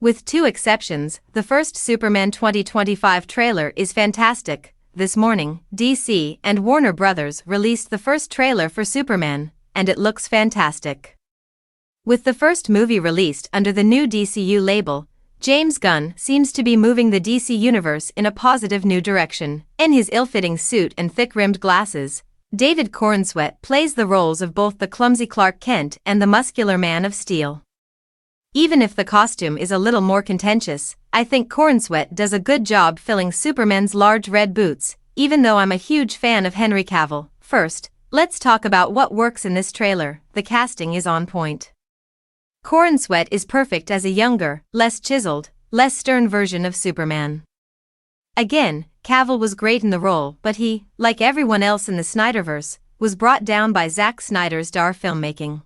With two exceptions, the first Superman 2025 trailer is fantastic. This morning, DC and Warner Brothers released the first trailer for Superman, and it looks fantastic. With the first movie released under the new DCU label, James Gunn seems to be moving the DC universe in a positive new direction. In his ill-fitting suit and thick-rimmed glasses, David Corenswet plays the roles of both the clumsy Clark Kent and the muscular Man of Steel. Even if the costume is a little more contentious, I think Corenswet does a good job filling Superman's large red boots, even though I'm a huge fan of Henry Cavill. First, let's talk about what works in this trailer. The casting is on point. Corenswet is perfect as a younger, less chiseled, less stern version of Superman. Again, Cavill was great in the role, but he, like everyone else in the Snyderverse, was brought down by Zack Snyder's dark filmmaking.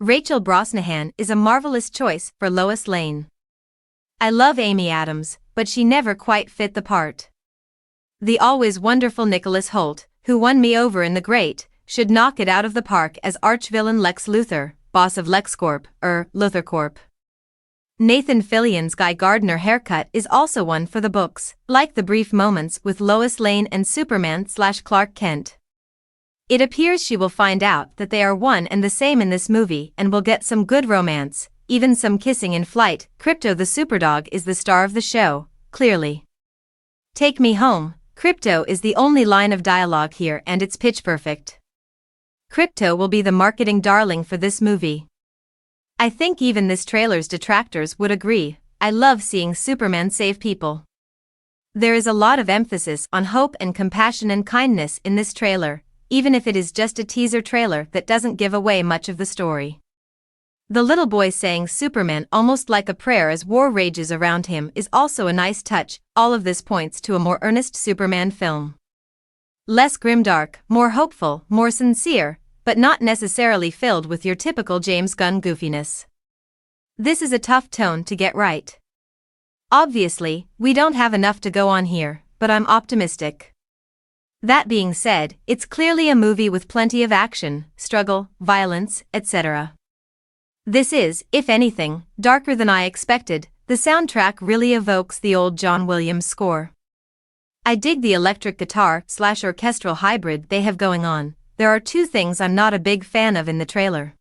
Rachel Brosnahan is a marvelous choice for Lois Lane. I love Amy Adams, but she never quite fit the part. The always wonderful Nicholas Hoult, who won me over in The Great, should knock it out of the park as arch-villain Lex Luthor, boss of LexCorp, Luthor Corp. Nathan Fillion's Guy Gardner haircut is also one for the books, like the brief moments with Lois Lane and Superman/Clark Kent. It appears she will find out that they are one and the same in this movie and will get some good romance, even some kissing in flight. Krypto the Superdog is the star of the show, clearly. Take me home, Krypto is the only line of dialogue here and it's pitch perfect. Krypto will be the marketing darling for this movie. I think even this trailer's detractors would agree. I love seeing Superman save people. There is a lot of emphasis on hope and compassion and kindness in this trailer, even if it is just a teaser trailer that doesn't give away much of the story. The little boy saying Superman almost like a prayer as war rages around him is also a nice touch. All of this points to a more earnest Superman film. Less grimdark, more hopeful, more sincere, but not necessarily filled with your typical James Gunn goofiness. This is a tough tone to get right. Obviously, we don't have enough to go on here, but I'm optimistic. That being said, it's clearly a movie with plenty of action, struggle, violence, etc. This is, if anything, darker than I expected. The soundtrack really evokes the old John Williams score. I dig the electric guitar/orchestral hybrid they have going on. There are two things I'm not a big fan of in the trailer.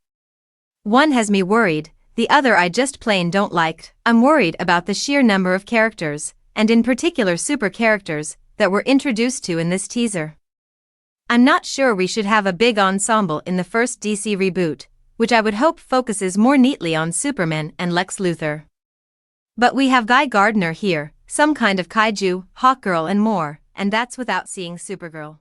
One has me worried, the other I just plain don't like. I'm worried about the sheer number of characters, and in particular super characters, that we're introduced to in this teaser. I'm not sure we should have a big ensemble in the first DC reboot, which I would hope focuses more neatly on Superman and Lex Luthor. But we have Guy Gardner here, some kind of kaiju, Hawkgirl and more, and that's without seeing Supergirl.